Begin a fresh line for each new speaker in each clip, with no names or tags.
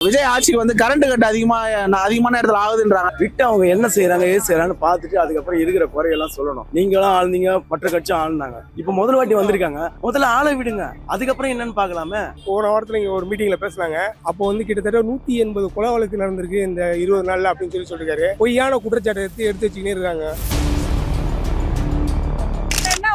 விஜய் ஆட்சிக்கு வந்து current cut அதிகமான இடத்துல ஆகுதுன்றாங்க.
விட்டு அவங்க என்ன செய்யறாங்க ஏது செய்யறான்னு பார்த்துட்டு அதுக்கப்புறம் இருக்கிற குறையெல்லாம் சொல்லணும். நீங்களும் ஆளுந்தீங்க, மற்ற கட்சியும் ஆளுனாங்க. இப்ப முதல் வாட்டி வந்திருக்காங்க, முதல்ல ஆளை விடுங்க, அதுக்கப்புறம் என்னன்னு பாக்கலாமே.
போன வாரத்துல இங்க ஒரு மீட்டிங்ல பேசினாங்க. அப்போ வந்து கிட்டத்தட்ட 180 கொலை வழக்கு நடந்திருக்கு இந்த 20 நாள்ல அப்படின்னு சொல்லிருக்காரு. பொய்யான குற்றச்சாட்டை எடுத்து வச்சுக்கினே இருக்காங்க.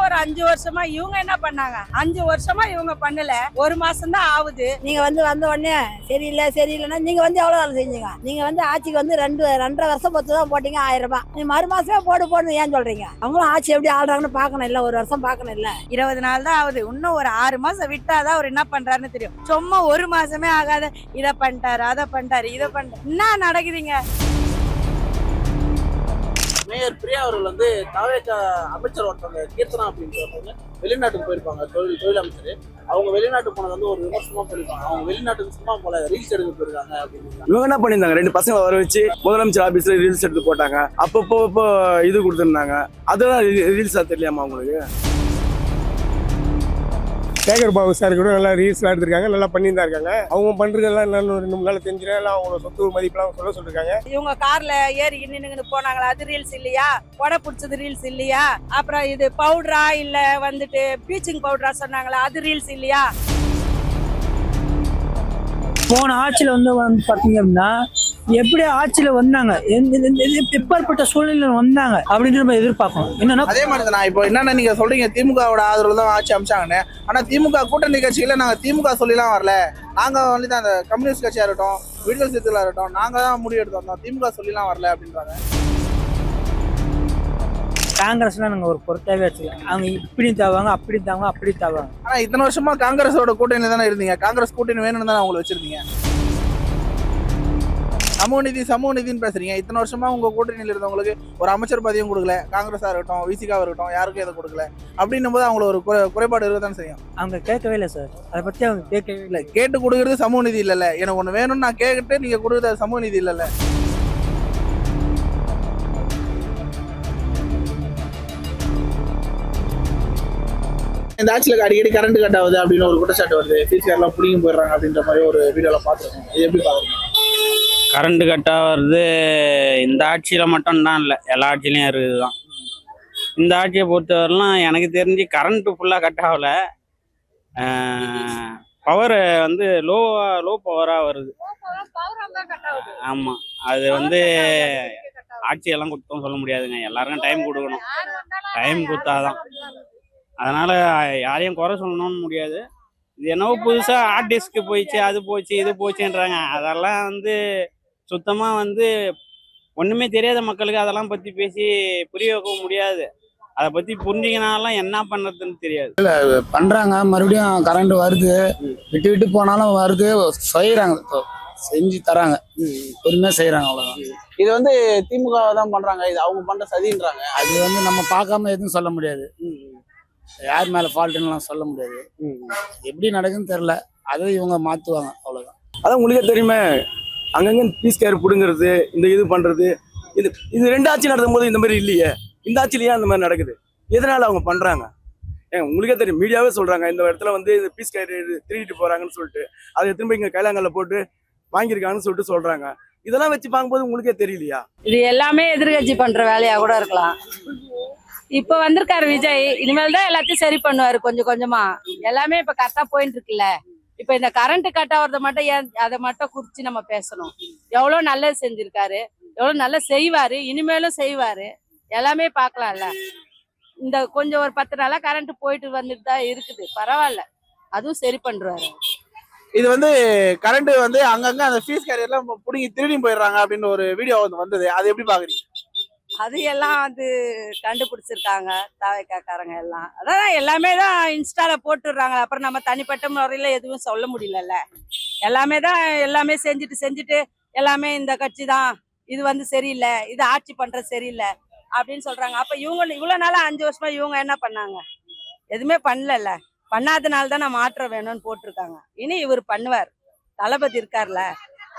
ஒரு 5 வருஷமா இவங்க என்ன பண்ணாங்க? 5 வருஷமா இவங்க பண்ணல, ஒரு மாசம் தான் ஆகுது.
நீங்க வந்த உடனே சரியில்லைன்னா நீங்க எவ்வளவு வேலை செஞ்சீங்க? நீங்க ஆட்சிக்கு 2.5 வருஷம் பொறுத்து தான் போட்டீங்க 1000 ரூபாய். நீ மறு மாசமே போடுன்னு ஏன் சொல்றீங்க? அவங்களும் ஆட்சி எப்படி ஆடுறாங்கன்னு பாக்கணும் இல்ல, ஒரு வருஷம் பாக்கணும் இல்ல.
20 நாள் தான் ஆகுது, இன்னும் ஒரு 6 மாசம் விட்டாதான் அவர் என்ன பண்றாருன்னு தெரியும். சும்மா ஒரு மாசமே ஆகாத இதை பண்ணிட்டாரு அதை பண்ணிட்டாரு இதை பண்ணிட்டாரு என்ன நடக்குதுங்க?
மேயர் பிரியா அவர்கள் வந்து தவேக அமைச்சர் ஒருத்தவங்க கீர்த்தனா அப்படின்னு சொல்றவங்க வெளிநாட்டுக்கு போயிருப்பாங்க. தொழில் அமைச்சர் அவங்க வெளிநாட்டுக்கு போனது வந்து ஒரு விமர்சனமா போயிருப்பாங்க. அவங்க வெளிநாட்டுக்கு சும்மா போல ரீல்ஸ் எடுக்க போயிருக்காங்க அப்படின்னு.
இவங்க என்ன பண்ணியிருந்தாங்க, 2 பசங்களை வர வச்சு முதலமைச்சர் ஆபீஸ்ல ரீல்ஸ் எடுத்து போட்டாங்க. அப்பப்போ இது கொடுத்துருந்தாங்க. அதெல்லாம் ரீல்ஸா தெரியலாமா உங்களுக்கு?
சேகர் பாபு சார் கூட நல்லா ரீல்ஸ்லாம் எடுத்திருக்காங்க, நல்லா பண்ணிட்டு தான் இருக்காங்க. அவங்க பண்றதெல்லாம் இன்னும் 2 3 நாள் தெரிஞ்சிடும். அவங்களோட சொத்து மதிப்பெல்லாம் சொல்லிருக்காங்க.
இவங்க கார்ல ஏறி நின்று போனாங்களா, அது ரீல்ஸ் இல்லையா? கொடை பிடிச்சது ரீல்ஸ் இல்லையா? அப்புறம் இது பவுடரா இல்ல வந்துட்டு பீச்சிங் பவுடரா சொன்னாங்களா, அது ரீல்ஸ் இல்லையா?
போன ஆட்சியில் வந்து பார்த்தீங்க அப்படின்னா எப்படி ஆட்சியில வந்தாங்க, எப்பேற்பட்ட சூழ்நிலை வந்தாங்க அப்படின்னு நம்ம எதிர்பார்க்கணும். என்னன்னா
அதே மாதிரி தான் இப்போ என்னன்னா நீங்க சொல்றீங்க திமுகவோட ஆதரவு தான் ஆட்சி அமைச்சாங்கன்னு. ஆனா திமுக கூட்டணி கட்சிகளை நாங்க திமுக சொல்லிலாம் வரல. நாங்க வந்து தான் அந்த கம்யூனிஸ்ட் கட்சியா இருக்கட்டும், விடுதலை சிறுத்தைகளா இருக்கட்டும், நாங்க தான் முடிவு எடுத்து வந்தோம், திமுக சொல்லிலாம் வரல அப்படின்றாங்க.
காங்கிரஸ்லாம் நாங்கள் ஒரு பொருட்டாவே வச்சுக்கலாம். அவங்க இப்படி தாவாங்க அப்படி தாவாங்க அப்படி தாவாங்க.
ஆனா இத்தனை வருஷமா காங்கிரஸோட கூட்டணி தானே இருந்தீங்க. காங்கிரஸ் கூட்டணி வேணும்னு தானே அவங்களை வச்சிருந்தீங்க. சமூக நிதின்னு பேசுறீங்க. இத்தனை வருஷமா உங்க கூட்டணியில் இருந்தவங்களுக்கு ஒரு அமைச்சர் பதவியும் கொடுக்கல. காங்கிரஸா இருக்கட்டும், விசிகா இருக்கட்டும், யாருக்கும் எதை கொடுக்கல. அப்படின்னும் போது அவங்கள ஒரு குறைபாடு இருக்கதான் செய்யும்.
அவங்க கேட்கவே இல்லை சார், அதை பத்தி அவங்க கேட்கவே இல்லை.
கேட்டு கொடுக்கறது சமூக நிதி இல்லைல்ல. எனக்கு ஒண்ணு வேணும்னு நான் கேட்டு நீங்க கொடுக்குறது சமூக நிதி இல்லைல்ல. இந்த ஆட்சியில் அடிக்கடி கரண்ட் கட் ஆகுது அப்படின்னு ஒரு குற்றச்சாட்டு வருது. சிசிஆர்லாம் பிடிங்கி போயிடுறாங்க அப்படின்ற மாதிரி ஒரு வீடியோல பார்த்துருக்கோம். இது எப்படி பாக்குறீங்க?
கரண்ட் கட்டாக வருது இந்த ஆட்சியில் மட்டும்தான் இல்லை, எல்லா ஆட்சியிலையும் இருக்குது தான். இந்த ஆட்சியை பொறுத்தவரைலாம் எனக்கு தெரிஞ்சு கரண்ட்டு ஃபுல்லாக கட் ஆகலை. பவர் வந்து லோ பவராக வருது. ஆமாம், அது வந்து ஆட்சியெல்லாம் குத்தம் சொல்ல முடியாதுங்க. எல்லாருக்கும் டைம் கொடுக்கணும், டைம் கொடுத்தாதான். அதனால் யாரையும் குறை சொல்லணும்னு முடியாது. இது என்னவோ புதுசாக ஹார்ட் டிஸ்க்கு போயிடுச்சு, அது போச்சு இது போச்சுன்றாங்க. அதெல்லாம் வந்து சுத்தமாக வந்து ஒன்றுமே தெரியாத மக்களுக்கு அதெல்லாம் பற்றி பேசி புரிய வைக்க முடியாது. அதை பற்றி புரிஞ்சிக்கினாலும் என்ன பண்ணுறதுன்னு தெரியாது.
பண்ணுறாங்க, மறுபடியும் கரண்ட் வருது, விட்டு விட்டு போனாலும் வருது, செய்கிறாங்க, செஞ்சு தராங்க, பொறுமையாக செய்கிறாங்க, அவ்வளோதான்.
இது வந்து திமுக தான் பண்றாங்க, இது அவங்க பண்ற சதின்றாங்க.
அது வந்து நம்ம பார்க்காம எதுவும் சொல்ல முடியாது. யார் மேலே ஃபால்ட்டுன்னு சொல்ல முடியாது. எப்படி நடக்குதுன்னு தெரில, அதை இவங்க மாற்றுவாங்க, அவ்வளோதான்.
அதான் உங்களுக்கே தெரியுமே, அங்கங்க பீஸ் கேர் பிடுங்கிறது, இந்த இது பண்றது, இது 2 ஆட்சி நடத்தும் போது இந்த மாதிரி இல்லையே. இந்த ஆட்சியிலேயே அந்த மாதிரி நடக்குது. எதனால அவங்க பண்றாங்க? உங்களுக்கே தெரியும், மீடியாவே சொல்றாங்க இந்த இடத்துல வந்து பீஸ் கேர் திருடிட்டு போறாங்கன்னு சொல்லிட்டு, அதை திரும்ப இங்க கைலாங்கல்ல போட்டு வாங்கியிருக்காங்கன்னு சொல்லிட்டு சொல்றாங்க. இதெல்லாம் வச்சு பார்க்கும்போது உங்களுக்கே தெரியலையா? இது
எல்லாமே எதிர்கட்சி பண்ற வேலையா கூட இருக்கலாம். இப்ப வந்திருக்காரு விஜய், இனிமேல் தான் எல்லாத்தையும் சரி பண்ணுவாரு கொஞ்சம் கொஞ்சமா. எல்லாமே இப்ப கரெக்டா போயிட்டு இருக்குல்ல. இப்ப இந்த கரண்ட் கட் ஆகிறத மட்டும் ஏன் அதை மட்டும் குறிச்சு நம்ம பேசணும்? எவ்வளவு நல்லது செஞ்சிருக்காரு, எவ்வளவு நல்லா செய்வாரு, இனிமேலும் செய்வாரு. எல்லாமே பார்க்கலாம்ல. இந்த கொஞ்சம் ஒரு 10 நாளா கரண்ட் போயிட்டு வந்துட்டு தான் இருக்குது, பரவாயில்ல, அதுவும் சரி பண்றாரு.
இது வந்து கரண்ட் வந்து அங்கங்க அந்த ஃபீஸ் கேரியர்லாம் பிடிங்கி திருடி போயிடுறாங்க அப்படின்னு ஒரு வீடியோ வந்தது. அது எப்படி பாக்குறீங்க?
அது எல்லாம் வந்து கண்டுபிடிச்சிருக்காங்க தாவைக்காரங்க எல்லாம். அதான் எல்லாமே தான் இன்ஸ்டால போட்டுடுறாங்க. அப்புறம் நம்ம தனிப்பட்ட முறையில எதுவும் சொல்ல முடியலல்ல. எல்லாமே செஞ்சுட்டு எல்லாமே இந்த கட்சி தான், இது வந்து சரியில்லை, இது ஆட்சி பண்றது சரியில்லை அப்படின்னு சொல்றாங்க. அப்ப இவங்க இவ்வளவு நாளா 5 வருஷமா இவங்க என்ன பண்ணாங்க? எதுவுமே பண்ணல. பண்ணாதனால தான் மாற்றம் வேணும்னு போட்டிருக்காங்க. இனி இவர் பண்ணுவார், தளபதி இருக்கார்ல,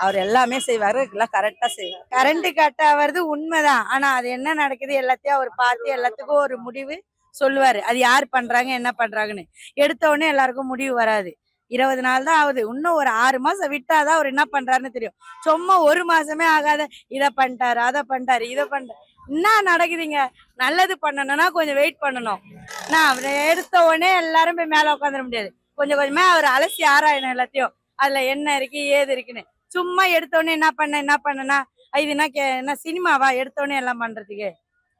அவர் எல்லாமே செய்வாரு, எல்லாம் கரெக்டா செய்வார். கரண்ட் கட் ஆகிறது உண்மைதான். ஆனா அது என்ன நடக்குது எல்லாத்தையும் அவர் பார்த்து எல்லாத்துக்கும் ஒரு முடிவு சொல்லுவாரு. அது யார் பண்றாங்க என்ன பண்றாங்கன்னு எடுத்த உடனே எல்லாருக்கும் முடிவு வராது. 20 நாள் தான் ஆகுது. இன்னும் ஒரு 6 மாசம் விட்டாதான் அவர் என்ன பண்றாருன்னு தெரியும். சும்மா 1 மாசமே ஆகாத இதை பண்ணிட்டாரு, அதை பண்ணிட்டாரு, இதை பண்ணிட்டாரு. என்ன நடக்குதுங்க? நல்லது பண்ணணும்னா கொஞ்சம் வெயிட் பண்ணணும். நான் அவரை எடுத்த உடனே எல்லாரும் போய் மேல உட்காந்துட முடியாது. கொஞ்சம் கொஞ்சமா அவர் அலசி ஆராயணும் எல்லாத்தையும். அதுல என்ன இருக்கு ஏது இருக்குன்னு. சும்மா எடுத்த உடனே என்ன பண்ணனா இது என்ன சினிமாவா? எடுத்த உடனே எல்லாம் பண்றதுக்கு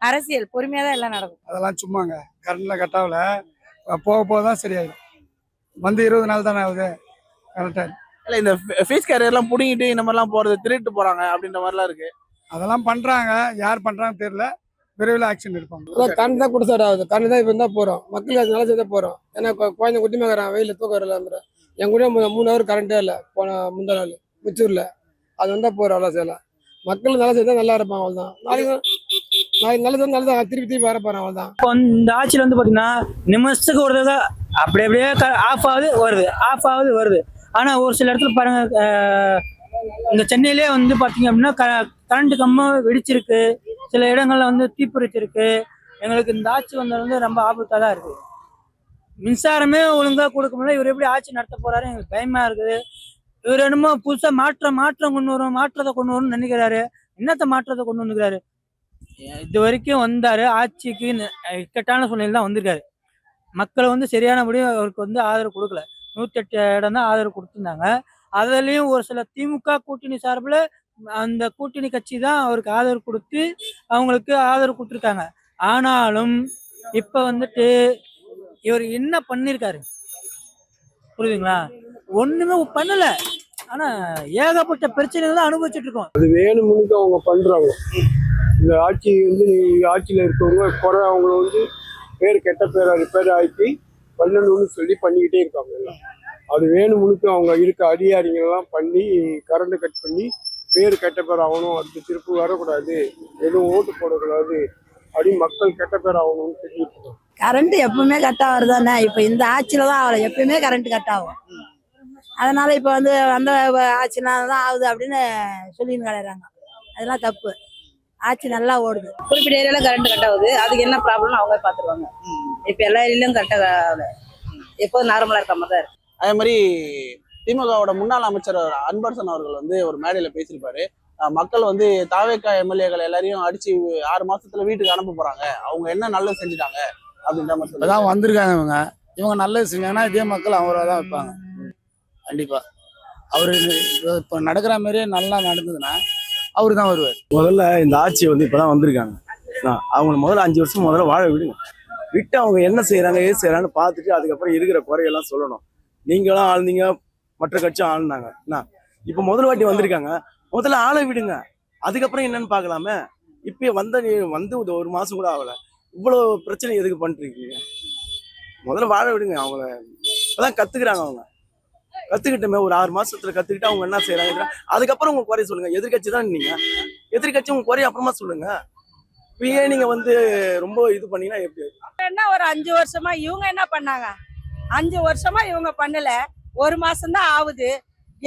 அரசியல் பொறுமையா தான் எல்லாம் நடக்கும்.
அதெல்லாம் சும்மாங்க. கரண்ட்ல கட்டாவில் போக போக தான் சரியாயிடும். வந்து 20 நாள் தானே ஆகுது, கரெக்டாக.
இல்ல இந்த ஃபேஸ் கேரியர்லாம் புடிங்கிட்டு இந்த மாதிரிலாம் போறது, திருட்டு போறாங்க அப்படின்ற மாதிரிலாம் இருக்கு.
அதெல்லாம் பண்ணுறாங்க. யார் பண்ணுறாங்கன்னு தெரியல. விரைவில் ஆக்ஷன் எடுப்பாங்க.
கரண்ட் தான் குடிசாட் ஆகுது. கரண்ட் தான் இப்போ தான் போகிறோம். மக்களுக்கு அது நல்லா செய்ய போகிறோம். ஏன்னா குழந்தை குட்டி மேக்கிறான், வெயிலில் தூக்கம் வரலாம்ற. என் கூட 3 ஹவர் கரண்ட்டே இல்லை போன முந்தா நாள் முச்சூரில். அது வந்தால் போகிறோம் அவ்வளோ செய்யலாம். மக்கள் நல்லா செய்தால் நல்லா இருப்பாங்க. அவ்வளோதான். நாளைக்கு நல்லது நல்லதான் திருப்பி வர போகிறேன். அவ்வளோதான்.
இப்போ இந்த ஆட்சியில் வந்து பார்த்தீங்கன்னா நிமிஷத்துக்கு ஒரு தடவை அப்படியே ஆஃப் ஆகுது வருது, ஆஃப் ஆகுது வருது. ஆனால் ஒரு சில இடத்துல பாருங்க, இந்த சென்னையிலே வந்து பார்த்தீங்க அப்படின்னா கரண்ட் கம்பம் வெடிச்சிருக்கு, சில இடங்கள்ல வந்து தீப்பிடிச்சிருக்கு. எங்களுக்கு இந்த ஆட்சி வந்தது வந்து ரொம்ப ஆபத்தாக தான் இருக்குது. மின்சாரமே ஒழுங்காக கொடுக்க முடியல. இவர் எப்படி ஆட்சி நடத்த போறாரு எங்களுக்கு பயமா இருக்குது. இவர் என்னமோ புதுசாக மாற்றத்தை கொண்டு வரும்னு நினைக்கிறாரு. மாற்றத்தை கொண்டு வந்துக்கிறாரு? இது வரைக்கும் வந்தாரு ஆட்சிக்கு இக்கட்டான சூழ்நிலை தான் வந்திருக்காரு. மக்களை வந்து சரியானபடி அவருக்கு வந்து ஆதரவு கொடுக்கல. 108 இடம் தான் ஆதரவு கொடுத்துருந்தாங்க. அதுலேயும் ஒரு சில திமுக கூட்டணி சார்பில் அந்த கூட்டணி கட்சி தான் அவருக்கு ஆதரவு கொடுத்து அவங்களுக்கு ஆதரவு கொடுத்துருக்காங்க. ஆனாலும் இப்போ வந்துட்டு இவர் என்ன பண்ணியிருக்காரு புரியுதுங்களா? ஒன்றுமே பண்ணலை. ஆனால் ஏகப்பட்ட பிரச்சனைகள் தான் அனுபவிச்சுட்டு இருக்கோம்.
அது வேணும்னு அவங்க பண்ணுறாங்க. இந்த ஆட்சி வந்து ஆட்சியில் இருக்கவங்க குறை அவங்கள வந்து கெட்ட பேரை ரிப்பேர் ஆக்கி பண்ணணும்னு சொல்லி பண்ணிக்கிட்டே இருக்காங்க எல்லாம். அது வேணும்னு அவங்க இருக்க அதிகாரிகள்லாம் பண்ணி கரண்ட் கட் பண்ணி கெட்ட பேர் ஆகணும், அடுத்த திருப்பு வரக்கூடாது, எதுவும் ஓட்டு போடக்கூடாது அப்படின்னு மக்கள் கெட்ட பேர் ஆகணும்னு சொல்லிட்டு இருக்கோம்.
கரண்ட் எப்பவுமே கட் ஆகுறது தானே. இப்போ இந்த ஆட்சியில தான் ஆகலை, எப்பயுமே கரண்ட் கட் ஆகும். அதனால இப்போ வந்து அந்த ஆட்சினால தான் ஆகுது அப்படின்னு சொல்லின்னு கிடையாது. அதெல்லாம் தப்பு. ஆட்சி நல்லா ஓடுது.
குறிப்பிட்ட ஏரியால கரண்ட் கட் ஆகுது. அதுக்கு என்ன ப்ராப்ளம் அவங்க பாத்துருவாங்க. இப்ப எல்லா ஏரியாலையும் கரெக்டா எப்போதும் நார்மலா இருக்க மாதிரி தான் இருக்கு.
அதே மாதிரி திமுகவோட முன்னாள் அமைச்சர் அன்பரசன் அவர்கள் வந்து ஒரு மேடையில பேசியிருப்பாரு. மக்கள் வந்து தாவேகா எம்எல்ஏக்கள் எல்லாரையும் அடிச்சு 6 மாசத்துல வீட்டுக்கு அனுப்ப போறாங்க, அவங்க என்ன நல்லது செஞ்சுட்டாங்க அப்படின்ற மாதிரி
இப்பதான் வந்திருக்காங்க. இவங்க நல்லது செஞ்சாங்கன்னா இதே மக்கள் அவரை தான் வைப்பாங்க. கண்டிப்பா அவரு இப்போ நடக்கிற மாதிரியே நல்லா நடந்ததுன்னா அவரு தான் வருவார்.
முதல்ல இந்த ஆட்சி வந்து இப்பதான் வந்திருக்காங்க. அவங்க முதல்ல 5 வருஷம் முதல்ல வாழ விடுங்க. விட்டு அவங்க என்ன செய்யறாங்க ஏது செய்யறாங்கன்னு பார்த்துட்டு அதுக்கப்புறம் இருக்கிற குறையெல்லாம் சொல்லணும். நீங்களும் ஆளுந்தீங்க, மற்ற கட்சியும் ஆளுனாங்க. இப்ப முதல் வாட்டி வந்திருக்காங்க, முதல்ல ஆளை விடுங்க, அதுக்கப்புறம் என்னன்னு பார்க்கலாமே. இப்பயே வந்து 1 மாசம் கூட ஆகல, இவ்வளவு பிரச்சனை எதுக்கு பண்ணிருக்கீங்க? முதல்ல வாழ விடுங்க. அவங்கள இப்பதான் கத்துக்கிறாங்க. அவங்க கத்துக்கிட்டமே ஒரு 6 மாசத்துல கத்துக்கிட்டு அவங்க என்ன செய்யறாங்க, அதுக்கப்புறம் உங்க குறைய சொல்லுங்க. எதிர்கட்சி தான் நீங்க, எதிர்கட்சி உங்க குறைய அப்புறமா சொல்லுங்க. இப்பயே நீங்க வந்து ரொம்ப இது பண்ணீங்கன்னா எப்படி?
என்ன ஒரு 5 வருஷமா இவங்க என்ன பண்ணாங்க? 5 வருஷமா இவங்க பண்ணல, 1 மாசம் தான் ஆகுது.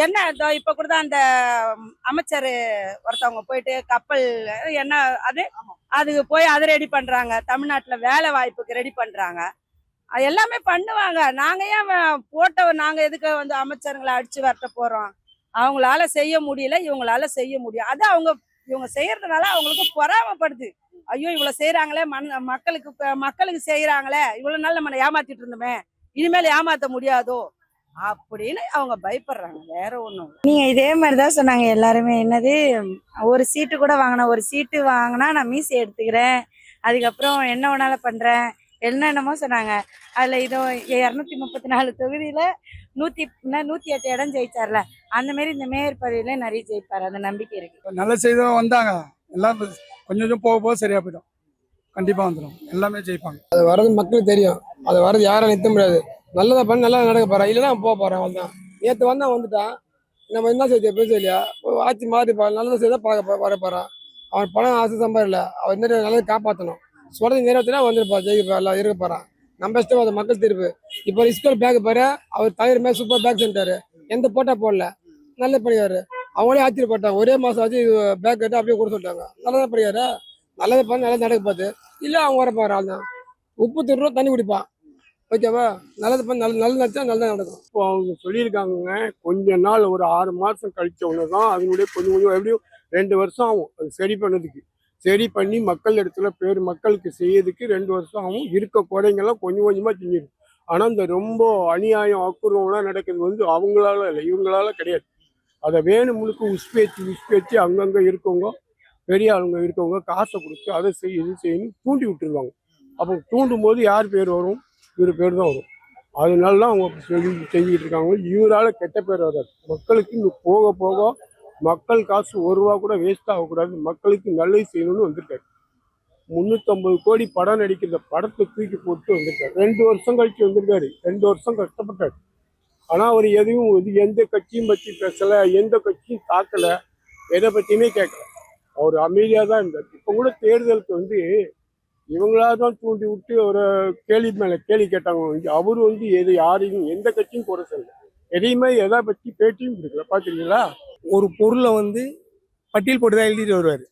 என்ன இப்ப கூட தான் அந்த அமைச்சர் ஒருத்தவங்க போயிட்டு கப்பல் என்ன அதுக்கு போய் அதை ரெடி பண்றாங்க. தமிழ்நாட்டுல வேலை வாய்ப்புக்கு ரெடி பண்றாங்க. அது எல்லாமே பண்ணுவாங்க. நாங்க ஏன் நாங்க எதுக்கு வந்து அமைச்சருங்களை அடிச்சு வரட்ட போறோம்? அவங்களால செய்ய முடியல, இவங்களால செய்ய முடியும். அது இவங்க செய்யறதுனால அவங்களுக்கு பொறாமப்படுது. ஐயோ இவ்வளவு செய்யறாங்களே, மக்களுக்கு செய்யறாங்களே, இவ்வளவு நாள் நம்ம ஏமாத்திட்டு இருந்தோமே, இனிமேல் ஏமாத்த முடியாதோ அப்படின்னு அவங்க பயப்படுறாங்க. வேற ஒண்ணும்.
நீங்க இதே மாதிரிதான் சொன்னாங்க எல்லாருமே. என்னது, ஒரு சீட்டு கூட வாங்கினா, ஒரு சீட்டு வாங்கினா நான் மீசி எடுத்துக்கிறேன், அதுக்கப்புறம் என்ன வேணாலும் பண்றேன், என்னென்னமோ சொன்னாங்க. அதுல இதோ 234 தொகுதியில 108 இடம் ஜெயிச்சார்ல, அந்த மாதிரி இந்த மேயர் பதவியில நிறைய ஜெயிப்பாரு, அந்த நம்பிக்கை இருக்கு.
நல்ல செய்தவங்க வந்தாங்க, எல்லாம் கொஞ்சம் கொஞ்சம் போக போக சரியா போயிடும். கண்டிப்பா வந்துடும், எல்லாமே ஜெயிப்பாங்க.
அது வர்றது மக்களுக்கு தெரியும். அது வர்றது யாரும் நிறுத்த முடியாது. நல்லதை பண்ணி நல்லா நடக்க போறான், இல்லைன்னா போக போறான். அவன் தான் நேற்று வந்துட்டான். நம்ம என்ன செய்ய பேச இல்லையா, ஆட்சி மாறி நல்லதை செய்தா வர போறான். அவன் பணம் ஆசை சம்பாதில்ல, அவன் இந்த நல்லதை காப்பாற்றணும். சொல்றது நிறைவேற்றினா வந்துருப்பா, ஜெயிப்பா, எல்லாம் இருக்க போறான். நம்ம இஷ்டம், அது மக்கள் தீர்ப்பு. இப்போ ஸ்கூல் பேக் பாரு, அவர் தலைவர் மேலே சூப்பர் பேக் சென்றாரு, எந்த போட்டா போடல, நல்ல படிக்காரு. அவங்களே ஆச்சரியப்பட்டாங்க, ஒரே மாசம் ஆச்சு பேக் கட்டு அப்படியே கூட சொல்லிட்டாங்க. நல்லதான் படிக்காரு, நல்லதை பண்ணி நல்லா நடக்க பார்த்து இல்லை அவங்க வர போகிற ஆள் தான். உப்பு திருடுறோம், தண்ணி குடிப்பான். ஓகேவா? நல்லது பண்ண நல்லது நினச்சா நல்லதாக நடக்கும்.
இப்போ அவங்க சொல்லியிருக்காங்க கொஞ்ச நாள் ஒரு 6 மாதம் கழிச்ச உடனே தான் அதனுடைய கொஞ்சம் கொஞ்சம் எப்படியும் 2 வருஷம் ஆகும் அது சரி பண்ணதுக்கு. சரி பண்ணி மக்கள் இடத்துல மக்களுக்கு செய்யறதுக்கு 2 வருஷம் ஆகும். இருக்க குறைங்கெல்லாம் கொஞ்சம் கொஞ்சமாக செஞ்சிடும். ஆனால் இந்த ரொம்ப அநியாயம் அக்குறவங்களாம் நடக்கிறது வந்து அவங்களால இல்லை, இவங்களால கிடையாது. அதை வேணும் முழுக்க உஸ்பேச்சு அங்கங்கே இருக்கவங்க பெரிய ஆளுங்க இருக்கவங்க காசை கொடுத்து அதை இது செய்யணும் தூண்டி விட்டுருவாங்க. அப்போ தூண்டும் போது யார் பேர் வரும்? இவர் பேர் தான் வரும். அதனால தான் அவங்க செஞ்சுக்கிட்டு இருக்காங்க. இவரால் கெட்ட பேர் வராது. மக்களுக்கு இன்னும் போக போக மக்கள் காசு 1 ரூபா கூட வேஸ்ட் ஆகக்கூடாது, மக்களுக்கு நல்லது செய்யணும்னு வந்திருக்காரு. 350 கோடி படம் நடிக்கிற படத்தை தூக்கி போட்டு வந்திருக்காரு. 2 வருஷம் கழிச்சு வந்திருக்காரு. 2 வருஷம் கஷ்டப்பட்டாரு. ஆனால் அவர் எதையும் எந்த கட்சியும் பற்றி பேசலை, எந்த கட்சியும் தாக்கலை, எதை பற்றியுமே கேட்கல. அவர் அமைதியாக தான் இருந்தார். இப்போ கூட தேர்தலுக்கு வந்து இவங்களா தான் தூண்டி விட்டு ஒரு கேள்வி மேலே கேள்வி கேட்டாங்க. அவர் யாரையும் எந்த கட்சியும் குறை சொல்லல, எதையுமே எதை பற்றி பேட்டியும் கொடுக்கல. பார்க்குறீங்களா?
ஒரு பொருளை வந்து பட்டியல் போட்டு தான் எழுதிட்டு வருவார்.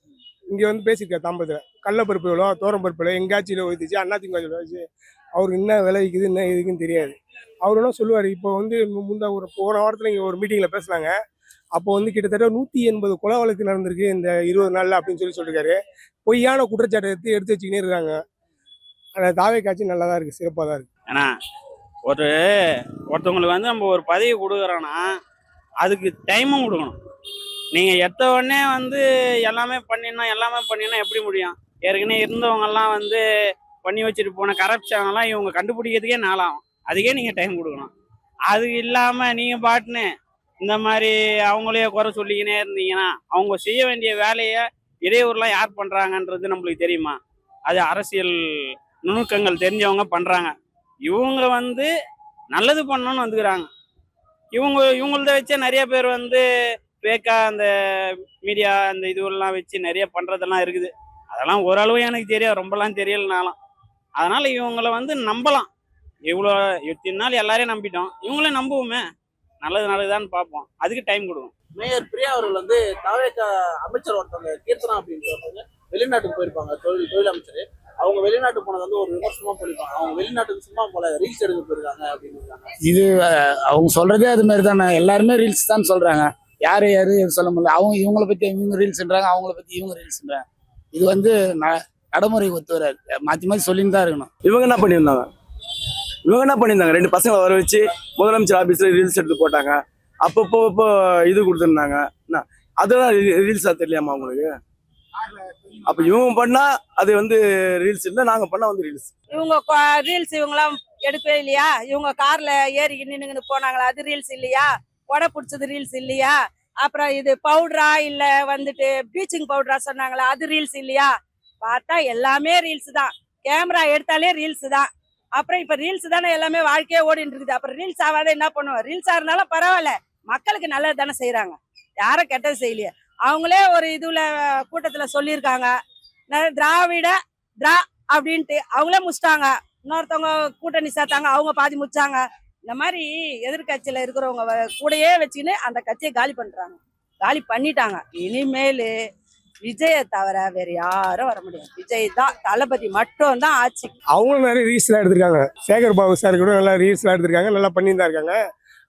இங்கே வந்து பேசியிருக்காரு தாம்பரத்தில் கடலப்பருப்பு எவ்வளோ, தோரம்பருப்பு எவ்வளோ, எங்காச்சியில் ஓய்த்துச்சு, அண்ணாத்திங்க வச்சு அவருக்கு என்ன விலை விற்குது என்ன இதுக்குன்னு தெரியாது. அவரெல்லாம் சொல்லுவார். இப்போ வந்து போன வாரத்தில் இங்கே ஒரு மீட்டிங்கில் பேசுனாங்க. அப்போ வந்து கிட்டத்தட்ட 180 கொலை வழக்கு நடந்திருக்கு இந்த 20 நாளில் அப்படின்னு சொல்லியிருக்காரு. பொய்யான குற்றச்சாட்டை எடுத்து வச்சுக்கினே இருக்காங்க. ஆனால் தாவே காட்சி நல்லா தான் இருக்குது, சிறப்பாக தான் இருக்குது.
ஏன்னா ஒருத்தவங்களுக்கு வந்து நம்ம ஒரு பதவி கொடுக்குறோன்னா அதுக்கு டைமும் கொடுக்கணும். நீங்கள் எடுத்த உடனே வந்து எல்லாமே பண்ணினா எப்படி முடியும்? ஏற்கனவே இருந்தவங்கெல்லாம் வந்து பண்ணி வச்சுட்டு போன கரப்ஷன்லாம் இவங்க கண்டுபிடிக்கிறதுக்கே நாளாகும். அதுக்கே நீங்கள் டைம் கொடுக்கணும். அது இல்லாமல் நீங்கள் பாட்டுன்னு இந்த மாதிரி அவங்களே குறை சொல்லிக்கினே இருந்தீங்கன்னா அவங்க செய்ய வேண்டிய வேலையை இடையூறுலாம் யார் பண்ணுறாங்கன்றது நம்மளுக்கு தெரியுமா? அது அரசியல் நுணுக்கங்கள் தெரிஞ்சவங்க பண்ணுறாங்க. இவங்க வந்து நல்லது பண்ணணும்னு வந்துக்கிறாங்க. இவங்களத வச்சே நிறைய பேர் வந்து ஃபேக்காக அந்த மீடியா அந்த இதுவெல்லாம் வச்சு நிறைய பண்ணுறதெல்லாம் இருக்குது. அதெல்லாம் ஓரளவு எனக்கு தெரியும், ரொம்பலாம் தெரியலனாலும். அதனால் இவங்களை வந்து நம்பலாம். இத்தனை நாள் எல்லாரையும் நம்பிட்டோம், இவங்களே நம்புவோமே. நல்லதுதான்னு பார்ப்போம். அதுக்கு டைம் கொடுக்கும்.
மேயர் பிரியா அவர்கள் வந்து தவேக அமைச்சர் ஒருத்தவங்க கீர்த்தனா அப்படின்னு சொல்றவங்க வெளிநாட்டுக்கு போயிருப்பாங்க, தொழில் அமைச்சர். அவங்க வெளிநாட்டு போனது வந்து ஒரு விமர்சனமா போயிருப்பாங்க. அவங்க வெளிநாட்டுக்கு சும்மா போல ரீல்ஸ் எடுக்க போயிருக்காங்க அப்படின்னு.
இது அவங்க சொல்றதே அது மாதிரி தானே. எல்லாருமே ரீல்ஸ் தான் சொல்றாங்க. யாரு சொல்ல முடியல. இவங்களை பத்தி இவங்க ரீல்ஸ்ன்றாங்க, அவங்கள பத்தி இவங்க ரீல்ஸ்ன்றாங்க. இது வந்து நடைமுறை ஒத்து வராது. மாற்றி சொல்லின்னு தான் இருக்கணும்.
இவங்க என்ன பண்ணியிருந்தாங்க? 2 பசங்களை வர வச்சு முதலமைச்சர் ஆபீஸ்ல ரீல்ஸ் எடுத்து போட்டாங்க. அப்பப்போ இது கொடுத்துருந்தாங்க. அதெல்லாம் ரீல்ஸா தெரியலையாமா அவங்களுக்கு? அப்ப இவங்க பண்ணா அது வந்து ரீல்ஸ் இல்லை, நாங்க பண்ணா வந்து ரீல்ஸ்.
இவங்க ரீல்ஸ் இவங்கெல்லாம் எடுக்கவே இல்லையா? இவங்க கார்ல ஏறி நின்னுங்கன்னு போனாங்களா, அது ரீல்ஸ் இல்லையா? கொடை பிடிச்சது ரீல்ஸ் இல்லையா? அப்புறம் இது பவுடரா இல்ல வந்துட்டு ப்ளீச்சிங் பவுடரா சொன்னாங்களா, அது ரீல்ஸ் இல்லையா? பார்த்தா எல்லாமே ரீல்ஸ் தான். கேமரா எடுத்தாலே ரீல்ஸ் தான். அப்புறம் இப்ப ரீல்ஸ் தானே எல்லாமே வாழ்க்கையே ஓடிட்டு இருக்குது. அப்புறம் ரீல்ஸ் ஆகாத என்ன பண்ணுவோம்? ரீல்ஸா இருந்தாலும் பரவாயில்ல, மக்களுக்கு நல்லது தானே செய்யறாங்க, யாரும் கெட்டது செய்யலையே. அவங்களே ஒரு இதுல கூட்டத்துல சொல்லியிருக்காங்க, திரா அப்படின்ட்டு அவங்களே முடிச்சிட்டாங்க. இன்னொருத்தவங்க கூட்டணி சேர்த்தாங்க, அவங்க பாதி முடிச்சாங்க. இந்த மாதிரி எதிர்கட்சியில இருக்கிறவங்க கூடயே வச்சுக்கின்னு அந்த கட்சியை காலி பண்ணிட்டாங்க. இனிமேல் விஜயை தவிர வேற யாரும் வர முடியாது. விஜய் தான், தளபதி மட்டும் தான் ஆட்சி.
அவங்களும் நிறைய ரீல்ஸ்லாம் எடுத்திருக்காங்க. சேகர் பாபு சார் கூட நல்லா ரீல்ஸ்லாம் எடுத்திருக்காங்க, நல்லா பண்ணிட்டு தான் இருக்காங்க.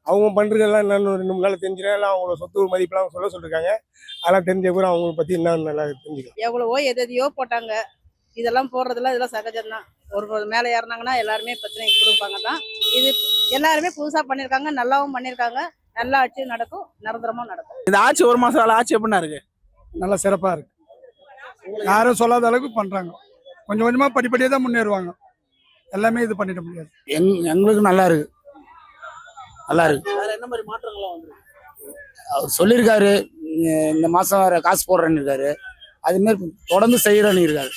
அவங்க பண்ணுறதெல்லாம் என்னன்னு 2 3 நாள் தெரிஞ்சிடும். எல்லாம் அவங்களோட சொத்து மதிப்பெல்லாம் சொல்லிருக்காங்க. அதெல்லாம் தெரிஞ்ச கூட அவங்களை பற்றி என்னன்னு நல்லா தெரிஞ்சுக்கலாம்.
எவ்வளவோ எதையோ போட்டாங்க. இதெல்லாம் இதெல்லாம் சகஜம்தான். ஒரு மேலே ஏறினாங்கன்னா எல்லாருமே பிரச்சனை கொடுப்பாங்க தான். இது எல்லாருமே புதுசாக பண்ணியிருக்காங்க, நல்லாவும் பண்ணியிருக்காங்க. நல்லா ஆட்சி நடக்கும், நிரந்தரமாக நடக்கும்.
இந்த ஆட்சி 1 மாசம் கால ஆட்சி எப்படின்னா இருக்கு?
நல்லா சிறப்பாக இருக்கு. யாரும் சொல்லாத அளவுக்கு பண்ணுறாங்க. கொஞ்சம் கொஞ்சமாக படிப்படியாக தான் முன்னேறுவாங்க. எல்லாமே இது பண்ணிட முடியாது.
எங்களுக்கு நல்லா இருக்கு.
வேற என்ன மாதிரி மாற்றங்கள்லாம் வந்துருக்கு?
அவர் சொல்லியிருக்காரு இந்த மாதம் வேற காசு போடுறேன்னு இருக்காரு. அதுமாரி தொடர்ந்து செய்கிறேன்னு இருக்காரு.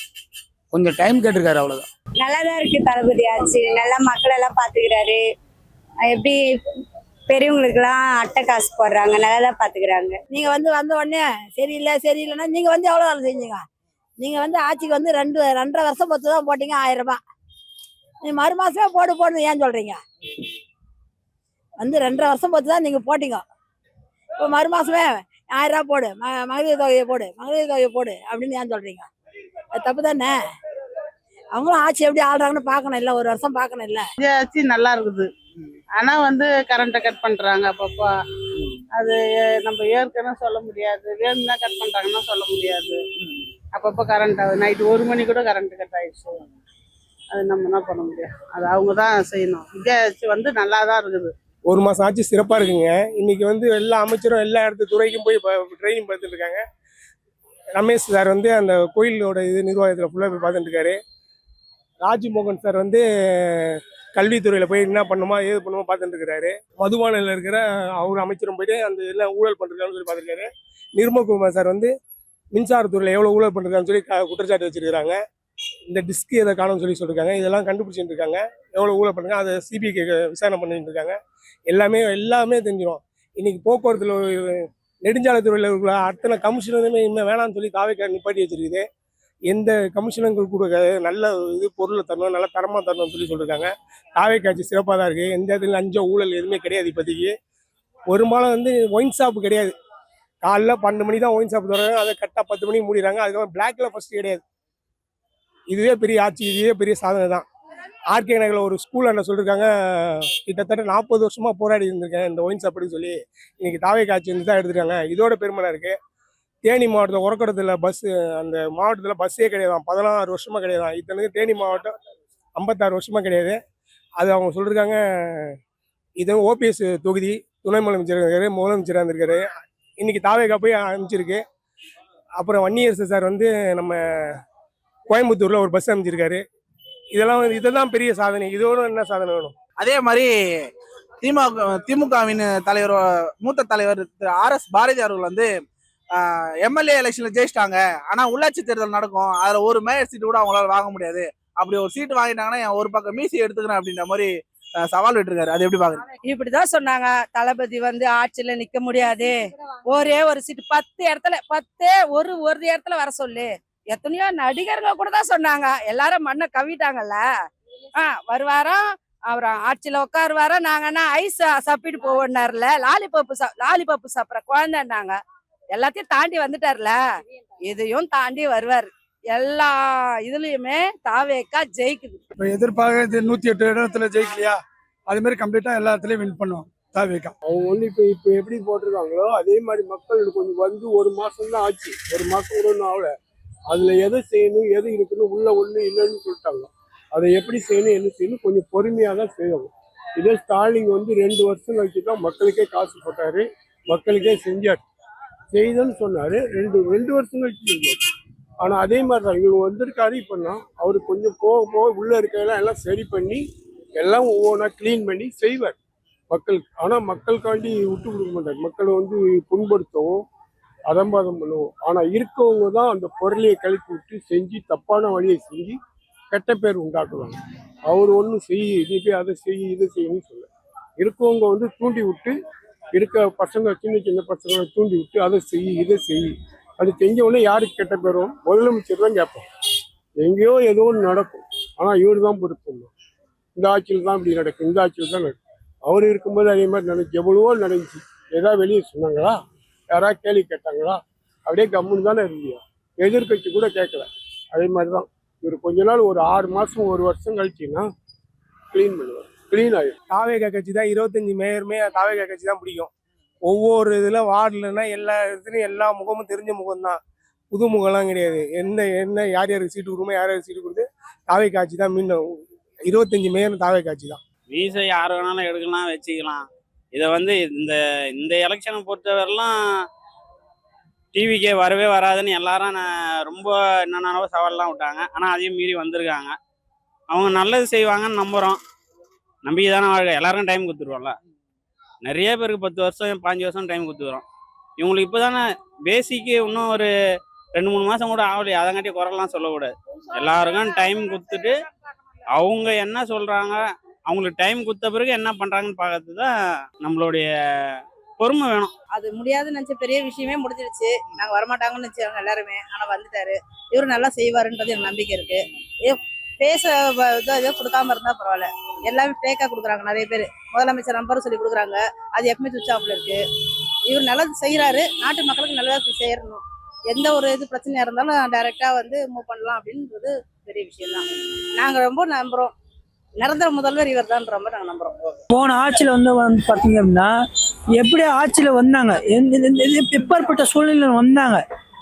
கொஞ்சம் டைம் கேட்டிருக்காரு, அவ்வளோதான்.
நல்லாதான் இருக்கு தளபதி ஆச்சு. நல்லா மக்கள் எல்லாம் பாத்துக்கிறாரு. எப்படி பெரியவங்களுக்குலாம் அட்டை காசு போடுறாங்க, நல்லாதான் பாத்துக்கிறாங்க.
நீங்க வந்த உடனே சரியில்லைன்னா நீங்க வந்து எவ்வளவு வேலை செஞ்சீங்க? நீங்க வந்து ஆட்சிக்கு வந்து 2.5 வருஷம் பொறுத்து தான் போட்டீங்க 1000 ரூபாய். நீ மறு மாசமே போடுன்னு ஏன் சொல்றீங்க? வந்து 2.5 வருஷம் பொறுத்து தான் நீங்க போட்டீங்க. இப்போ மறு மாசமே 1000 ரூபாய் போடு, மகளிர் தொகையை போடு அப்படின்னு ஏன் சொல்றீங்க? அது தப்பு தானே. அவங்களும் ஆட்சி எப்படி ஆள்றாங்கன்னு பார்க்கணும் இல்லை, ஒரு வருஷம் பார்க்கணும் இல்லை.
ஆட்சி நல்லா இருக்குது. ஆனா வந்து கரண்ட்டை கட் பண்றாங்க அப்பப்போ. அது நம்ம ஏற்கனவே சொல்ல முடியாது, வேணும்னா கட் பண்றாங்கன்னா சொல்ல முடியாது. அப்பப்போ கரண்ட் ஆகுது, நைட்டு 1 மணி கூட கரண்ட் கட் ஆயிடுச்சு. அது நம்ம என்ன பண்ண முடியும், அது அவங்க தான் செய்யணும். விஜய் ஆட்சி வந்து நல்லா தான் இருக்குது.
1 மாசம் ஆட்சி சிறப்பா இருக்குங்க. இன்னைக்கு வந்து எல்லா அமைச்சரும் எல்லா இடத்து துறைக்கும் போய் ட்ரைனிங் பார்த்துட்டு இருக்காங்க. ரமேஷ் சார் வந்து அந்த கோயிலோட நிர்வாகத்தில் ஃபுல்லாக போய் பார்த்துட்டு இருக்காரு. ராஜ்மோகன் சார் வந்து கல்வித்துறையில் போய் என்ன பண்ணுமா ஏது பண்ணுமோ பார்த்துட்டு இருக்கிறாரு. மதுபானில் இருக்கிற அவர் அமைச்சரும் போயிட்டு அந்த எல்லாம் ஊழல் பண்ணுறான்னு சொல்லி பார்த்துருக்காரு. நிர்மல்குமார் சார் வந்து மின்சாரத்துறையில் எவ்வளோ ஊழல் பண்ணுறான்னு சொல்லி குற்றச்சாட்டு வச்சிருக்கிறாங்க. இந்த டிஸ்க் எதை காணும்னு சொல்லி சொல்லியிருக்காங்க. இதெல்லாம் கண்டுபிடிச்சிட்டு இருக்காங்க, எவ்வளோ ஊழல் பண்ணுறாங்க அதை சிபிஐக்கு விசாரணை பண்ணிட்டு இருக்காங்க. எல்லாமே தெரிஞ்சிடும். இன்னைக்கு போக்குவரத்தில் நெடுஞ்சாலைத்துறையில் இருக்கிற அத்தனை கமிஷனருமே இன்னும் வேணாம்னு சொல்லி தாவேக்கா நிப்பாட்டி வச்சிருக்குது. எந்த கமிஷனர்கள் கூட நல்ல பொருளை தரணும், நல்ல தரமாக தரணும்னு சொல்லி சொல்லியிருக்காங்க. தாவேக்காட்சி சிறப்பாக தான் இருக்குது. எந்த இடத்துல லஞ்சம் ஊழல் எதுவுமே கிடையாது. இப்போதைக்கு பெரும்பாலும் வந்து ஒயின் ஷாப்பு கிடையாது. காலைல 12 மணி தான் ஒயின் ஷாப் தர்றாங்க, அதை கரெக்டாக 10 மணிக்கு மூடிடுறாங்க. அதுக்கப்புறம் பிளாக்ல ஃபர்ஸ்ட் கிடையாது. இதுவே பெரிய ஆட்சி, இதுவே பெரிய சாதனை தான். ஆர்கே நகரில் ஒரு ஸ்கூல் அண்ணன் சொல்லியிருக்காங்க, கிட்டத்தட்ட 40 வருஷமாக போராடி இருந்திருக்கேன் இந்த ஒயின் ஷாப்னு சொல்லி. இன்னைக்கு தாவேக்காட்சி வந்து தான் எடுத்துருக்காங்க. இதோட பெருமையாக இருக்குது. தேனி மாவட்டத்தில் உரக்கடத்தில் அந்த மாவட்டத்தில் பஸ்ஸே கிடையாது, 16 வருஷமாக கிடையாது. இத்தனைக்கு தேனி மாவட்டம் 56 வருஷமாக கிடையாது. அது அவங்க சொல்லியிருக்காங்க. இது ஓபிஎஸ் தொகுதி துணை முதலமைச்சர் இருக்காரு, முதலமைச்சராக இருந்திருக்காரு. இன்னைக்கு தாவேக்கா போய் அமைச்சிருக்கு. அப்புறம் வன்னியரசு சார் வந்து நம்ம கோயம்புத்தூரில் ஒரு பஸ் அமைச்சிருக்காரு. இதெல்லாம் பெரிய சாதனை. இதோட என்ன சாதனை வேணும்?
அதே மாதிரி திமுகவின் தலைவர், மூத்த தலைவர் திரு RS பாரதி அவர்கள் வந்து எம்எல்ஏ எலெக்ஷன்ல ஜெயிச்சிட்டாங்க. ஆனா உள்ளாட்சி தேர்தல் நடக்கும், அதுல ஒரு மேயர் சீட்டு கூட அவங்களால வாங்க முடியாது. அப்படி ஒரு சீட்டு வாங்கிட்டாங்கன்னா என் ஒரு பக்கம் மீசி எடுத்துக்கிறேன் அப்படின்ற மாதிரி சவால் விட்டுருக்காரு. அது எப்படி பாக்குறீங்க?
இப்படிதான் சொன்னாங்க, தளபதி வந்து ஆட்சியில நிக்க முடியாது, ஒரே ஒரு சீட்டு 10 இடத்துல ஒரு இடத்துல வர சொல்லு. எத்தனையோ நடிகர்கள் கூட தான் சொன்னாங்க. எல்லாரும் மண்ணை கவிட்டாங்கல்ல. வருவாராம், அப்புறம் ஆட்சியில உட்காருவாரா. நாங்கன்னா ஐஸ் சப்பிட்டு போவோம்னாருல, லாலிபப்பு சாப்பிட்ற குழந்தைன்னாங்க. எல்லாத்தையும் தாண்டி வந்துட்டார்ல, இதையும் தாண்டி வருவார். எல்லா இதுலயுமே தாவேக்கா ஜெயிக்குது.
இப்போ எதிர்பார்க்க 108 இடத்துல ஜெயிக்கலையா, அது மாதிரி கம்ப்ளீட்டா எல்லா இடத்துலயும் வின் பண்ணுவோம் தாவேக்கா.
அவங்க வந்து இப்போ எப்படி போட்டிருக்காங்களோ அதே மாதிரி மக்கள் கொஞ்சம் வந்து 1 மாசம் தான் ஆச்சு, 1 மாசம் கூட ஒன்றும் ஆகல. அதுல எதை செய்யணும் எது இருக்கணும் உள்ள ஒண்ணு இல்லைன்னு சொல்லிட்டாங்க. அதை எப்படி செய்யணும் என்ன செய்யணும் கொஞ்சம் பொறுமையாக தான் செய்யணும். இதே ஸ்டாலின் வந்து 2 வருஷம் கழிச்சு தான் மக்களுக்கே காசு போட்டாரு, மக்களுக்கே செஞ்சார், செய்தன்னு சொன்னாரு. 2 வருஷம் கழிச்சு செஞ்சார். ஆனா அதே மாதிரி தான் இவங்க வந்திருக்காரு. இப்போனா அவரு கொஞ்சம் போக உள்ள இருக்கலாம் எல்லாம் சரி பண்ணி எல்லாம் ஒவ்வொன்றா கிளீன் பண்ணி செய்வார் மக்களுக்கு. ஆனா மக்களுக்காண்டி விட்டு கொடுக்க மாட்டார். மக்களை வந்து புண்படுத்தவும் அதம்பாதம் பண்ணுவோம். ஆனா இருக்கவங்க தான் அந்த பொருளையை கழித்து விட்டு செஞ்சு தப்பான வழியை செஞ்சு கெட்ட பேர் உண்டாக்குவாங்க. அவர் ஒன்றும் இது போய் அதை இதை செய்யணும்னு சொல்ல. இருக்கவங்க வந்து தூண்டி விட்டு இருக்க பசங்க சின்ன பசங்களை தூண்டி விட்டு அதை இதை அது செஞ்ச உடனே யாருக்கு கெட்ட பேரும் முதலமைச்சர் தான் கேட்போம். எங்கேயோ ஏதோ ஒன்று நடக்கும், ஆனால் இவர் தான் பொறுப்பு. இந்த ஆட்சியில் தான் இப்படி நடக்கும், இந்த ஆட்சியில் தான் நடக்கும். அவர் இருக்கும்போது அதே மாதிரி நடந்துச்சு, எவ்வளவோ நடந்துச்சு. ஏதாவது வெளியே சொன்னாங்களா, யாராவது கேள்வி கேட்டாங்களா? அப்படியே கம்முன்னு தானே இருந்தீங்க. எதிர்கட்சி கூட கேட்கல. அதே மாதிரி தான் இவர் கொஞ்ச நாள் ஒரு 6 மாதம் 1 வருஷம் கழிச்சுன்னா க்ளீன் பண்ணுவார், க்ளீன் ஆகிடும். தாவேக்கா கட்சி தான் 25 மேயருமே தாவேக்கா கட்சி தான் பிடிக்கும். ஒவ்வொரு இதில் வார்டுலன்னா எல்லா இடத்துலையும் எல்லா முகமும் தெரிஞ்ச முகம் தான், புது முகம்லாம் கிடையாது. என்ன யார் யாருக்கு சீட்டு கொடுக்குமோ யார் யாருக்கு சீட்டு கொடுத்து தாவேக்கா ஆட்சி தான். மீண்டும் 25 மேயர் தாவேக்கா ஆட்சி தான்.
வீசை யார் வேணாலும் எடுக்கலாம், வச்சுக்கலாம். இதை வந்து இந்த எலெக்ஷனை பொறுத்தவரைலாம் டிவிக்கே வரவே வராதுன்னு எல்லாரும் ரொம்ப என்னென்னவோ சவால்லாம் விட்டாங்க. ஆனால் அதையும் மீறி வந்திருக்காங்க. அவங்க நல்லது செய்வாங்கன்னு நம்புகிறோம். நம்பிக்கை தானே வாழ்க்கை. எல்லாருக்கும் டைம் கொடுத்துருவோம்ல. நிறைய பேருக்கு 10 வருஷம் 5 வருஷம் டைம் கொடுத்துக்கிறோம். இவங்களுக்கு இப்போ தானே பேசிக்கு இன்னும் ஒரு 2-3 மாதம் கூட ஆகலையே. அதங்காட்டி குறைலாம் சொல்லக்கூடாது. எல்லாருக்கும் டைம் கொடுத்துட்டு அவங்க என்ன சொல்கிறாங்க, அவங்களுக்கு டைம் கொடுத்த பிறகு என்ன பண்ணுறாங்கன்னு பார்க்கறது தான் நம்மளுடைய பொறுமை வேணும்.
அது முடியாதுன்னு நினச்ச பெரிய விஷயமே முடிஞ்சிருச்சு. நாங்கள் வரமாட்டாங்கன்னு நினச்சாங்க எல்லாருமே, ஆனால் வந்துட்டாரு. இவரு நல்லா செய்வாருன்றது எனக்கு நம்பிக்கை இருக்கு. பேச ஏதோ கொடுக்காம இருந்தால் பரவாயில்ல. எல்லாமே ஃபேக்காக கொடுக்குறாங்க நிறைய பேர். முதலமைச்சர் நம்பர் சொல்லி கொடுக்குறாங்க, அது எப்பவுமே சுவிட்ச் ஆஃப்ல இருக்கு. இவர் நல்லது செய்கிறாரு, நாட்டு மக்களுக்கு நல்லதாக செய்யணும். எந்த ஒரு பிரச்சனையாக இருந்தாலும் டைரெக்டாக வந்து மூவ் பண்ணலாம் அப்படின்றது பெரிய விஷயம் தான். நாங்க ரொம்ப நம்புறோம். நிரந்தர முதல்வர் இவர் தான் ரொம்ப நாங்க நம்புறோம்.
போன ஆட்சியில் வந்து பார்த்தீங்க அப்படின்னா எப்படி ஆட்சியில் வந்தாங்க, எப்பேற்பட்ட சூழ்நிலையில் வந்தாங்க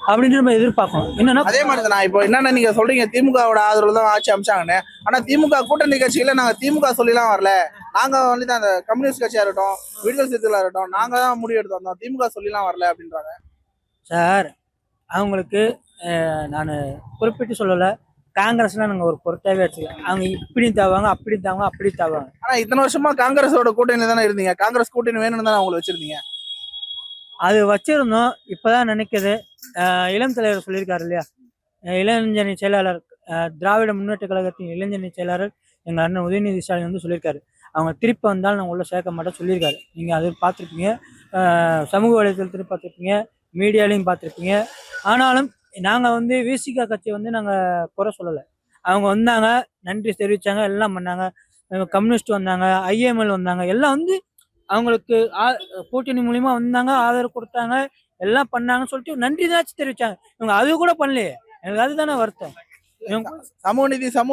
அப்படின்னு நம்ம எதிர்பார்க்கணும். என்னன்னா
அதே மாதிரி தான் இப்போ என்னென்ன நீங்க சொல்றீங்க திமுகவோட ஆதரவு தான் ஆட்சி அமைச்சாங்கன்னு. ஆனா திமுக கூட்டணி கட்சியில நாங்க திமுக சொல்லிலாம் வரல. நாங்க வந்து தான் அந்த கம்யூனிஸ்ட் கட்சியா இருக்கட்டும், விடுதலை சிறுத்தைகளா இருக்கட்டும், நாங்க தான் முடிவு எடுத்து வந்தோம், திமுக சொல்லிலாம் வரல அப்படின்றாங்க.
சார், அவங்களுக்கு நான் குறிப்பிட்டு சொல்லலை, காங்கிரஸ்லாம் நாங்கள் ஒரு பொருட்டாவே வச்சுக்கல. அவங்க இப்படி தாவாங்க, அப்படி தாவாங்க, அப்படி தாவாங்க.
ஆனா இத்தனை வருஷமா காங்கிரஸோட கூட்டணி தானே இருந்தீங்க, காங்கிரஸ் கூட்டணி வேணும்னு தானே அவங்களை வச்சிருந்தீங்க.
அது வச்சிருந்தோம். இப்போதான் நினைக்குது, இளம் தலைவர் சொல்லியிருக்காரு இல்லையா, இளைஞரணி செயலாளர், திராவிட முன்னேற்ற கழகத்தின் இளைஞரணி செயலாளர் எங்கள் அண்ணன் உதயநிதி ஸ்டாலின் வந்து சொல்லியிருக்காரு, அவங்க திருப்பி வந்தாலும் நான் உள்ள சேர்க்க மாட்டேன் சொல்லியிருக்காரு. நீங்கள் அது பார்த்துருப்பீங்க, சமூக வலைதளத்திலும் பார்த்துருப்பீங்க, மீடியாலையும் பார்த்துருப்பீங்க. ஆனாலும் நாங்கள் வந்து விசிகா கட்சி வந்து நாங்கள் குறை சொல்லலை. அவங்க வந்தாங்க, நன்றி தெரிவித்தாங்க, எல்லாம் பண்ணாங்க. கம்யூனிஸ்ட் வந்தாங்க, ஐஎம்எல் வந்தாங்க, எல்லாம் வந்து அவங்களுக்கு கூட்டணி மூலியமா வந்தாங்க, ஆதரவு கொடுத்தாங்க, எல்லாம் பண்ணாங்கன்னு சொல்லிட்டு நன்றி தாச்சும் தெரிவிச்சாங்க. இவங்க அது கூட பண்ணலையே, எனக்கு அதுதானே வருத்தம்.
சமூக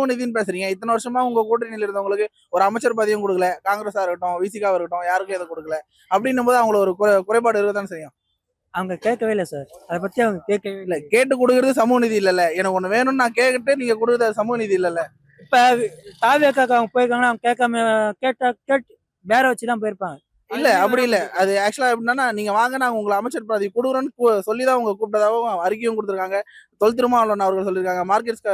நீதினு பேசுறீங்க. இத்தனை வருஷமா உங்க கூட்டணியில இருந்தவங்களுக்கு ஒரு அமைச்சர் பதவியும் கொடுக்கல, காங்கிரஸா இருக்கட்டும், விசிகாவா இருக்கட்டும், யாருக்கும் எதை கொடுக்கல. அப்படின்னும் போது அவங்கள ஒரு குறைபாடு இருக்கதான் செய்யும்.
அவங்க கேட்கவே இல்லை சார், அதை பத்தி அவங்க கேட்கவே இல்லை.
கேட்டு கொடுக்கறது சமூக நீதி இல்லைல்ல. எனக்கு ஒண்ணு வேணும்னு நான் கேட்டு நீங்க கொடுக்கறது சமூக நீதி இல்லைல்ல.
இப்ப தாவேக்காக்கு அவங்க போயிருக்காங்கன்னா அவங்க கேட்டு வேற வச்சுதான் போயிருப்பாங்க.
இல்ல அப்படி இல்ல. அது ஆக்சுவலா எப்படின்னா, நீங்க வாங்க நாங்க உங்களை அமைச்சர் பதவி கொடுக்குறோன்னு சொல்லிதான் உங்க கூப்பிட்டதாகவும் அறிக்கையும் கொடுத்துருக்காங்க. தொல் திருமாவளவன் அவர்கள் சொல்லியிருக்காங்க, மார்க்சிஸ்ட்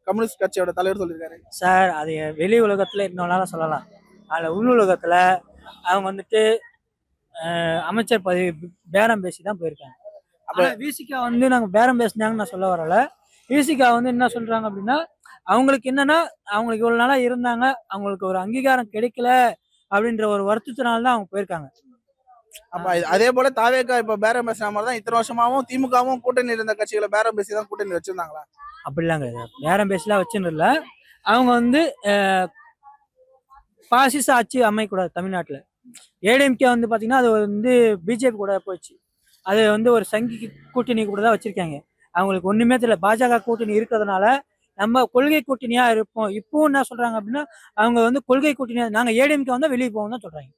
கம்யூனிஸ்ட் கட்சியோட தலைவர் சொல்லியிருக்காரு.
சார், அது வெளி உலகத்துல இன்னொன்னாலும் சொல்லலாம், அதுல உள் உலகத்துல அவங்க வந்துட்டு அமைச்சர் பதவி பேரம் பேசி தான் போயிருக்காங்க. அப்ப விசிகா வந்து நாங்க பேரம் பேசினாங்கன்னு நான் சொல்ல வரல. விசிகா வந்து என்ன சொல்றாங்க அப்படின்னா, அவங்களுக்கு என்னன்னா, அவங்களுக்கு இவ்வளவு நாளா இருந்தாங்க, அவங்களுக்கு ஒரு அங்கீகாரம் கிடைக்கல அப்படின்ற ஒரு வருத்தத்தினால்தான் அவங்க போயிருக்காங்க.
அப்ப அதே போல தாவேக்கா இப்ப பேரம் பேசுற மாதிரி தான் இத்தனை வருஷமாவும் திமுகவும் கூட்டணி இருந்த கட்சிகளை பேரம் பேசி தான் கூட்டணி வச்சிருந்தாங்களா?
அப்படிலாம் கிடையாது, பேரம் பேசலாம் வச்சுருல. அவங்க வந்து பாசிச ஆட்சி அமைக்கக்கூடாது தமிழ்நாட்டில். ஏடிஎம்கே வந்து பார்த்தீங்கன்னா அது வந்து பிஜேபி கூட போச்சு, அது வந்து ஒரு சங்கி கூட்டணி கூட தான் வச்சிருக்காங்க. அவங்களுக்கு ஒன்றுமே தெரியல. பாஜக கூட்டணி இருக்கிறதுனால நம்ம கொள்கை கூட்டணியாக இருப்போம். இப்பவும் என்ன சொல்கிறாங்க அப்படின்னா, அவங்க வந்து கொள்கை கூட்டணியாக, நாங்கள் ஏடிஎம்கே வந்தால் வெளியே போவோம் தான் சொல்கிறாங்க,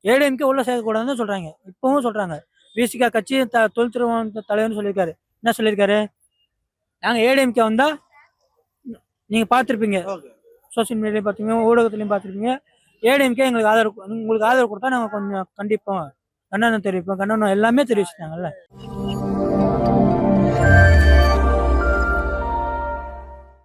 ஏடிஎம்கே உள்ள சேர்க்கக்கூடாதுன்னு தான் சொல்கிறாங்க. இப்பவும் சொல்கிறாங்க. விசிகா கட்சி தொல் திருமாவளவன் தலைவர்னு சொல்லியிருக்காரு. என்ன சொல்லியிருக்காரு, நாங்கள் ஏடிஎம்கே வந்தால் நீங்கள் பார்த்துருப்பீங்க, சோசியல் மீடியாலையும் பார்த்துருப்பீங்க, ஊடகத்துலையும் பார்த்துருப்பீங்க, ஏடிஎம்கே எங்களுக்கு ஆதரவு, உங்களுக்கு ஆதரவு கொடுத்தா நாங்கள் கொஞ்சம் கண்டிப்போம், கண்டனம் தெரிவிப்போம், கண்டனம் எல்லாமே தெரிவிச்சுட்டாங்கல்ல.